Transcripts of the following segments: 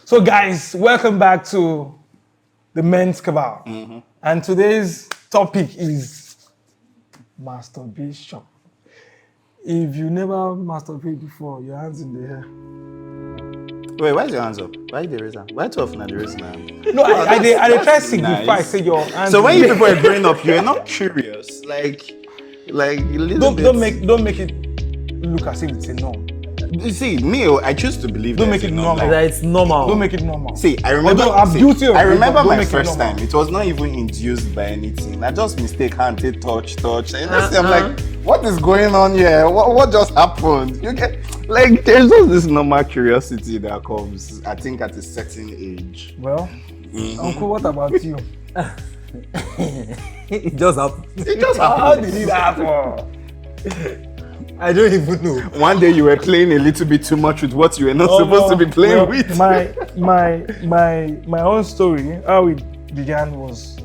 So guys, welcome back to the men's cabal. And today's topic is masturbation. If you never masturbated before, your hands in the air. Wait, why is your hands up? Why the reason? Why too often are the reason? No, I try to signify, nice. say your hands. So when you people are growing up, you're not curious, like a little bit. Don't make it look as if it's a norm. You see, me, I choose to believe. Don't make it normal. That it's normal. Don't make it normal. See, I remember. Although I'm guilty of I it, remember but don't my make it first normal. time. It was not even induced by anything. I just mistake hand, take touch. And I'm like, what is going on here? What just happened? You get like there's just this normal curiosity that comes. I think at a certain age. Well, Uncle, what about you? It just happened. It just How happened. did it happen? I don't even know. One day you were playing a little bit too much with what you were not supposed to be playing with. My own story, how it began was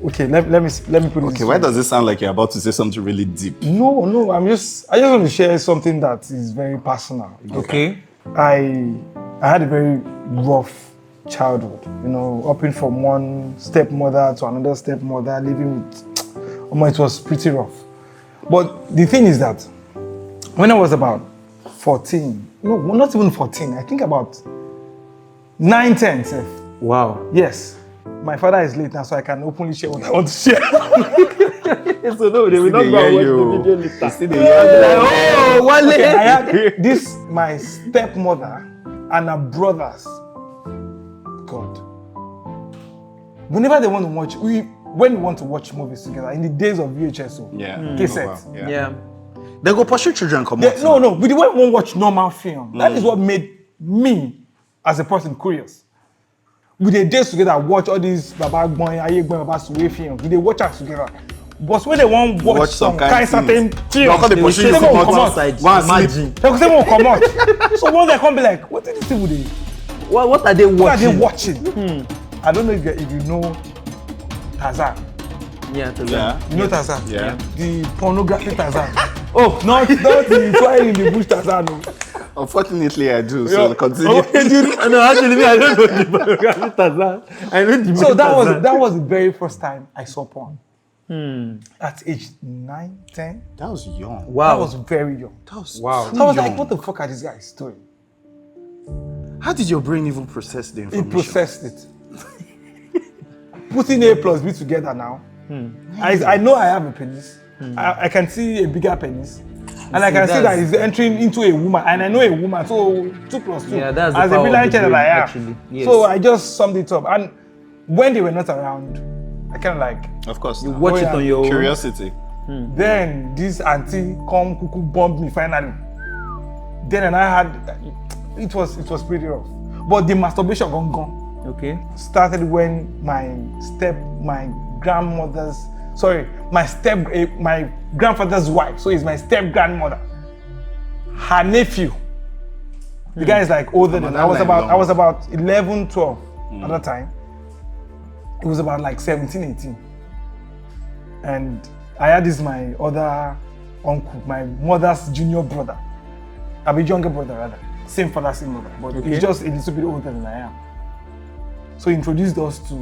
okay. Let me put it. Okay, why does it sound like you're about to say something really deep? No. I just want to share something that is very personal. Okay. I had a very rough childhood. Hopping from one stepmother to another stepmother, living with. It was pretty rough. But the thing is that when I was about 14, no, not even 14, I think about 9, 10. Wow. Yes. My father is late now, so I can openly share what I want to share. So no, they will not go and watch the video later. Oh, Wale! Okay, I had my stepmother and her brothers. God. Whenever they want to watch, when we want to watch movies together, in the days of VHS, cassette. Yeah. They go pursue children, come on. No, we won't watch normal film. That is what made me, as a person, curious. We the days together, watch all these Baba Gboyin, Aye Gboyin, Baba Suwe films. We they watch us together. But when they want watch some kind certain film, they pursue they you won't come come outside. out. Imagine. They won't come out. So one day I come be like, what did these people do? What are they watching? What are they watching? I don't know if you know Tarzan. Yeah, Tarzan. Yeah. You know Tarzan? Yeah. The pornography Tarzan. Oh, not the flying in the bush Tarzan. No. Unfortunately, I do. So continue. Okay, No, actually, me, I don't know the pornography Tarzan. I know the so Tarzan. that was the very first time I saw porn. At age 9, 10. That was young. Wow. That was very young. That was Wow. So I was like, what the fuck are these guys doing? How did your brain even process the information? It processed it. Putting A plus B together now. I know I have a penis. I can see a bigger penis. And I can see that it's entering into a woman. And I know a woman, so 2 plus 2. Yeah, that's the as power a brilliant of the child brain, I am. actually. Yes. So I just summed it up. And when they were not around, I kind of like, Of course. You now. watch it on your own. Curiosity. then this auntie come cuckoo bombed me finally. Then and I had, it was pretty rough. But the masturbation gone. Okay. Started when my grandfather's wife, so it's my step grandmother, her nephew. The guy is like older than I was about 11, 12 at that time. It was about like 17, 18. And I had my other uncle, my mother's junior brother. I'm a younger brother rather. Same father, same mother, but he's just a little bit older than I am. So he introduced us to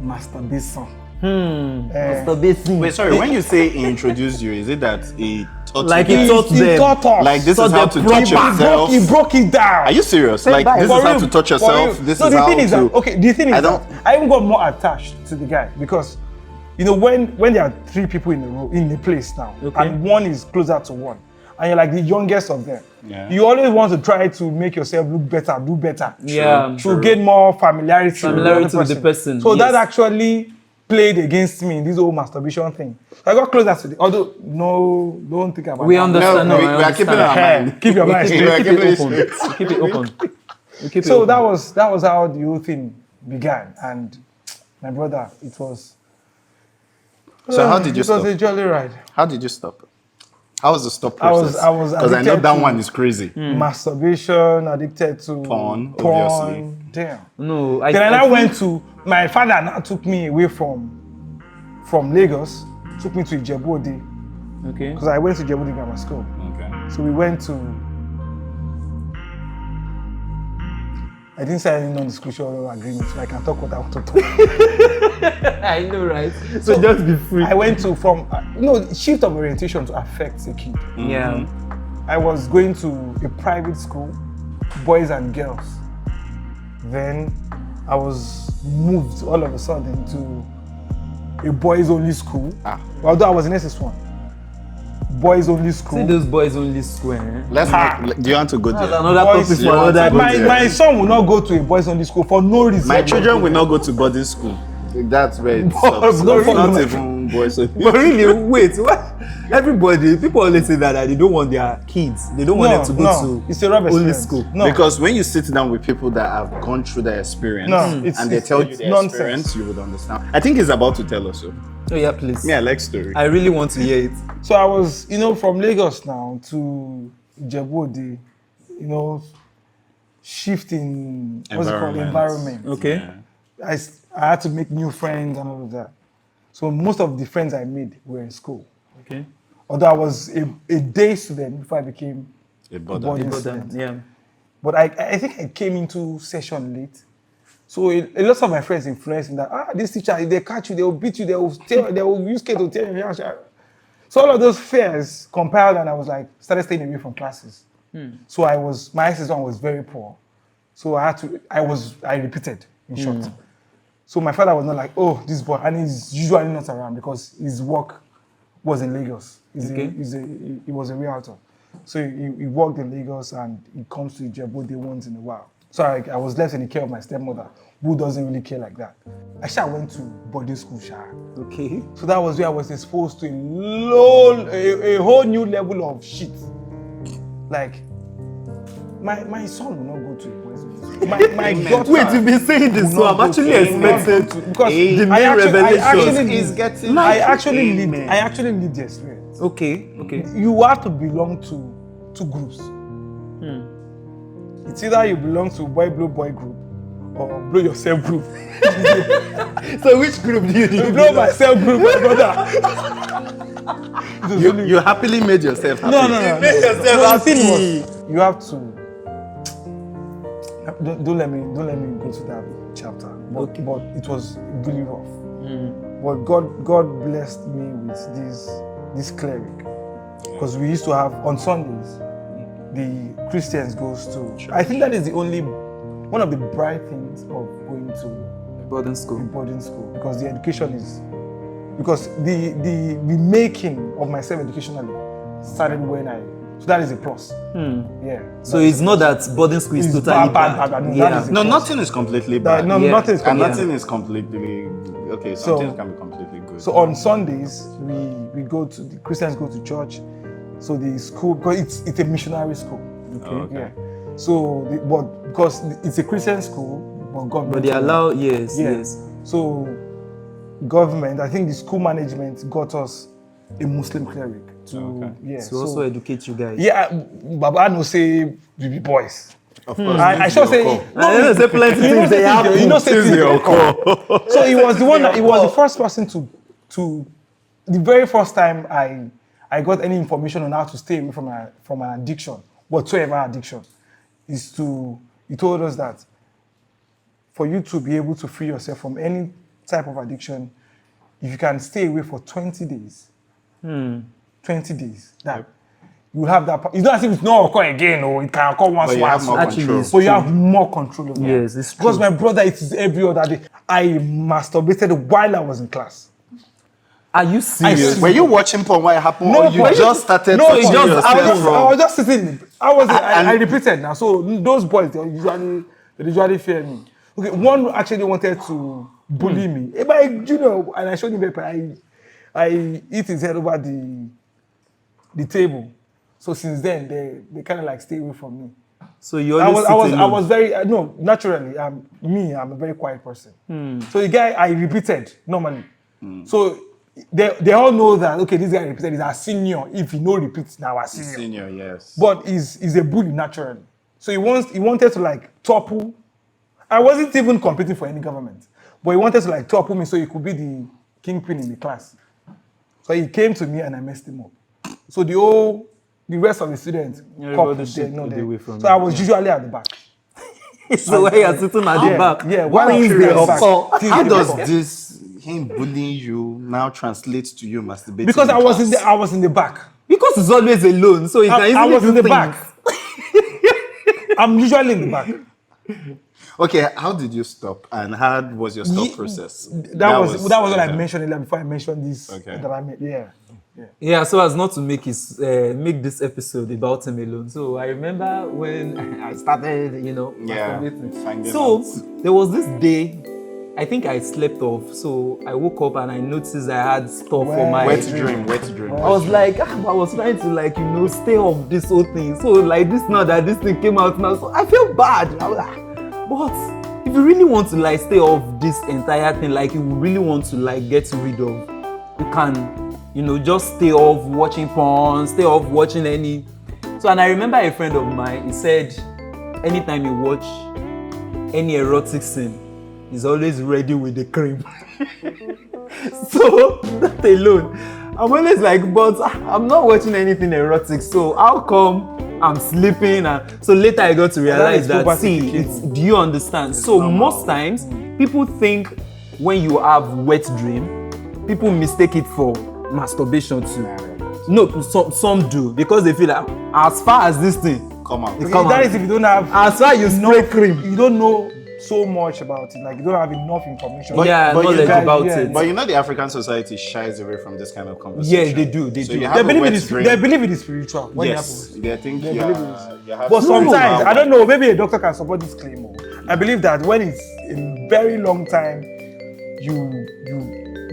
masturbation. Masturbation. Wait, sorry. When you say he introduced you, is it that he taught Like you? he taught them. taught us. Like this So is how the to touch yourself. He broke it down. Are you serious? Like this is how to touch yourself. This is the how thing is to. that, okay, the thing is I that don't- I even got more attached to the guy because, when there are 3 people in the place now, and one is closer to one, and you're like the youngest of them, you always want to try to make yourself look better, do better. Yeah. To gain more familiarity With the person. So that yes. actually played against me in this whole masturbation thing. So I got closer to although don't think about We that. understand. No, No, we I are understand. keeping our mind. Keep your mind Keep straight. it open. Keep it open. We keep it So open. that was how the whole thing began, and my brother, it was. So how did you It was stop? a jolly ride. How did you stop? How was the stop I was process? Because I know addicted that to one is crazy. Masturbation, addicted to Porn, obviously. Damn. No, Then I now went to my father. Now took me away from Lagos. Took me to Ijebu-Ode Okay. because I went to Ijebu-Ode Grammar School. Okay. So we went to I didn't sign any non-disclosure agreement, so I can talk what I want to talk. I know, right? So just be free. I went to shift of orientation to affect a kid. Yeah. I was going to a private school, boys and girls. Then I was moved all of a sudden to a boys only school. Although I was in SS1. Boys only school. See those boys only school, eh? Do you want to go there? Another Boys, topic for another my son will not go to a boys only school for no reason. My children will not go to boarding school. That's where it Boys, stops. no, It's no, not no. even boys. But really, wait, what? Everybody, people always say that they don't want their kids. They don't want them to go to it's a rubbish only experience. school. No. Because when you sit down with people that have gone through their experience and they tell you their nonsense. experience, you would understand. I think he's about to tell us so. Oh yeah, please. Me, I like story. I really want to hear it. So I was, from Lagos now to Ijebu-Ode, shifting environment. Okay. Yeah. I had to make new friends and all of that. So most of the friends I made were in school. Okay. Although I was a day student before I became A a border. boarding student. Yeah. But I think I came into session late. So a lot of my friends influenced me that, this teacher, if they catch you, they will beat you, they will use K to tell you. So all of those fears compiled, and I was started staying away from classes. So my SS1 was very poor. So I repeated in short. So my father was not like, oh, this boy, and he's usually not around because his work was in Lagos. He was a realtor. So he worked in Lagos and he comes to Ijebu-Ode once in a while. So I was left in the care of my stepmother, who doesn't really care like that. I went to boarding school, Okay. So that was where I was exposed to a whole new level of shit. Like, my son will not go to a boys' school. My daughter. Wait, you've been saying this, so I'm actually expecting because the main revelation. I actually lived the experience. Okay. You have to belong to groups. It's either you belong to boy blow boy group or blow yourself group. So which group do you You blow myself group, my brother. You happily made yourself happy. No. made yourself The thing happy. was, you have to. Don't let me go to that chapter. But it was really rough. But God blessed me with this cleric, because we used to have on Sundays. The Christians goes to church. I think that is one of the bright things of going to boarding school. Because the education because the making of myself educationally started so that is a plus. Yeah. So it's not that boarding school is totally bad. No, nothing is completely bad. Nothing is And completely nothing is completely okay. Some things can be completely good. So on Sundays the Christians go to church. So the school, because it's a missionary school. Okay. Yeah. So, because it's a Christian school, but government. But they allow, yes. So, government, I think the school management got us a Muslim cleric to also educate you guys. Yeah, Baba no say we be boys. Of course. I should say I say plenty things they have. So he was the one that he was the first person to the very first time I got any information on how to stay away from an addiction, whatsoever addiction, he told us that for you to be able to free yourself from any type of addiction, if you can stay away for 20 days, 20 days, that you have that. It's not as if it's not occur again, or it can occur once. But you have more control. So you have more control of it. Yes, it's true. Because my brother, it is every other day. I masturbated while I was in class. Are you serious? Were you watching porn while it happened, or you just started? No, I was just sitting. I repeated now. So those boys, they usually fear me. Okay, one actually wanted to bully me. And I showed him paper. I hit his head over the table. So since then, they kind of stay away from me. So you always I was very naturally. I'm a very quiet person. So the guy I repeated normally. So they all know that this guy repeated is our senior. If he no repeats, now our senior. Senior, yes. But he's a bully naturally. So he wanted to topple. I wasn't even competing for any government, but he wanted to topple me so he could be the kingpin in the class. So he came to me and I messed him up. So the rest of the students, So I was usually at the back. So when you're sitting at the back, Yeah, what while is I'm the at the back. occur? How does this him bullying you now translate to you masturbating? Because I was class? in the back. Because he's always alone, so he can easily I was do in the things. back. I'm usually in the back. Okay, how did you stop, and how was your stop process? That was what I okay. mentioned earlier before I mentioned this. Okay. That I made. Yeah. Yeah, so as not to make make this episode about him alone. So I remember when I started, masturbating. finding So out. there was this day, I think I slept off. So I woke up and I noticed I had stuff for my. Wet dream. I was like, I was trying to stay off this whole thing. So like this now that this thing came out now, so I feel bad. I was like, but if you really want to stay off this entire thing, like you really want to get rid of, you can. Just stay off watching porn, stay off watching any. So, and I remember a friend of mine, he said, anytime you watch any erotic scene, he's always ready with the cream. So, that alone, I'm always like, but I'm not watching anything erotic, so how come I'm sleeping? And so later I got to realize that, do you understand? So most times, people think when you have wet dream, people mistake it for masturbation too. No, some do because they feel like as far as this thing Come out. That is if you don't have. as far as you spray cream. You don't know so much about it. Like you don't have enough information. But- Knowledge you guys- about yeah. it. But the African society shies away from this kind of conversation. Yeah, they do. They So do. you have They a believe wet it is. dream. They believe it is spiritual. When Yes, it happens. they think They you believe are- you have But to- sometimes I don't know. Maybe a doctor can support this claim. I believe that when it's a very long time, you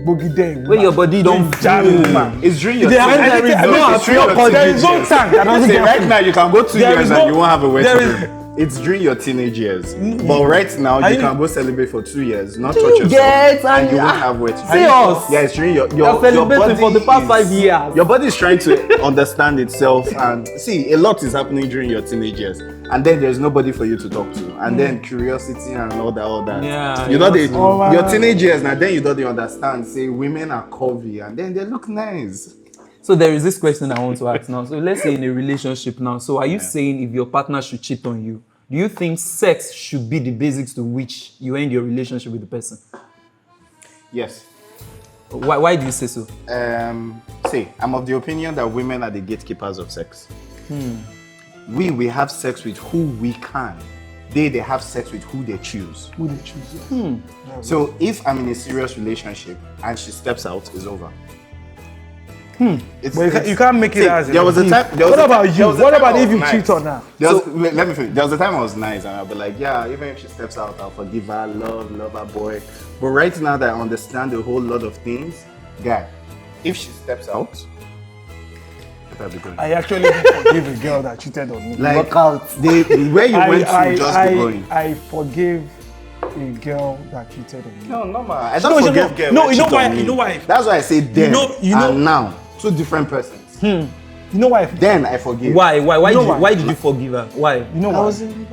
boogie there. When your body don't jam feel. in, man. It's during your There is teenage- no- it's during your there is no teenage tank that doesn't years. get Right full. now you can go 2 There years is and no- you won't have a wet there is- dream. It's during your teenage years. But right now Are you you- can go celebrate for 2 years, not Do touch you yourself, get? and you won't And- have wet See dream. us. Yeah, it's during your You're celebrating for the past 5 years. Your body is trying to understand itself, and see, a lot is happening during your teenage years, and then there's nobody for you to talk to, and then curiosity and all that. Yeah, you know, yeah. Oh, your man. teenage years now. Then you don't understand. Say women are curvy, and then they look nice. So there is this question I want to ask now. So let's say in a relationship now. So are you saying if your partner should cheat on you, do you think sex should be the basics to which you end your relationship with the person? Yes. Why do you say so? See, I'm of the opinion that women are the gatekeepers of sex. We have sex with who we can. They have sex with who they choose. Who they choose? Yeah. So if I'm in a serious relationship and she steps out, it's over. But you can't make it as a there was a gift. time. There was What a about time- you? there was a What time about I if was you nice. cheat on her? Let me finish. There was a time I was nice and I'll be like, yeah, even if she steps out, I'll forgive her, love her boy. But right now that I understand a whole lot of things, guy, if she steps out, what are we doing? I actually didn't forgive a girl that cheated on me. Like where you went to just be going. I forgave a girl that cheated on me. No, normal. I No, don't you forgive know- girls. no, that you know cheat why- on me. you know why? That's why I say then you know- and now. Two different persons. You know why? Then I forgive. Why You know why? why did you forgive her? Why? You know I why? was in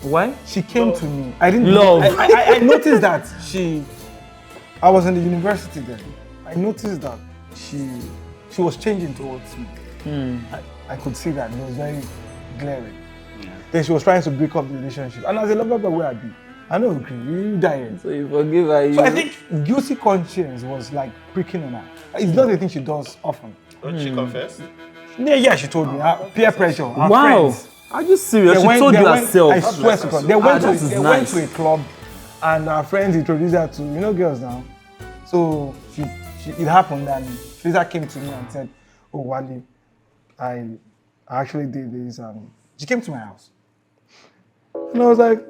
Why? She came to me. I didn't Love. I noticed that I was in the university then. I noticed that she was changing towards me. I could see that. It was very glaring. Then she was trying to break up the relationship. And as a lover boy, where I be, I don't agree. You die. So you forgive her. So I think guilty conscience was like pricking on her. It's not a thing she does often. She confessed? Yeah, she told me. Peer pressure. Her Wow. friends. Are you serious? They She went- told they you went- herself. I swear to God. They went that is to nice. a club, and our friends introduced her to girls now. So it happened, and Lisa came to me and said, "Oh, Wally, I actually did this," and she came to my house, and I was like,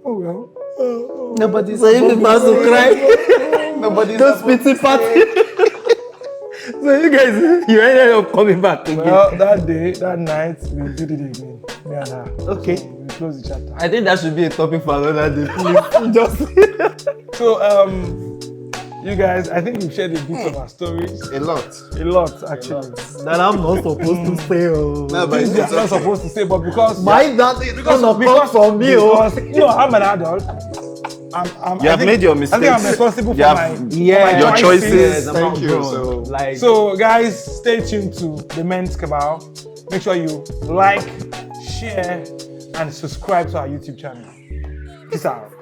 "Oh well." Nobody's about to cry. Nobody's Just pity party. So you guys, you ended up coming back again. Well, that night, we did it again. Me and her. Okay. So we closed the chapter. I think that should be a topic for another day. Please, just. So, you guys, I think we've shared a bit of our stories. A lot. A lot, actually. That I'm not supposed to say. Oh. No, but Things it's you're not okay. supposed to say, but because That is gonna come from me. Oh. because I'm an adult. You have made your I think I'm mistakes. responsible for You have- my Your my choices. Yes, I'm Thank not you. grown. So, Like, So, guys, stay tuned to the Men's Cabal. Make sure you like, share, and subscribe to our YouTube channel. Peace out.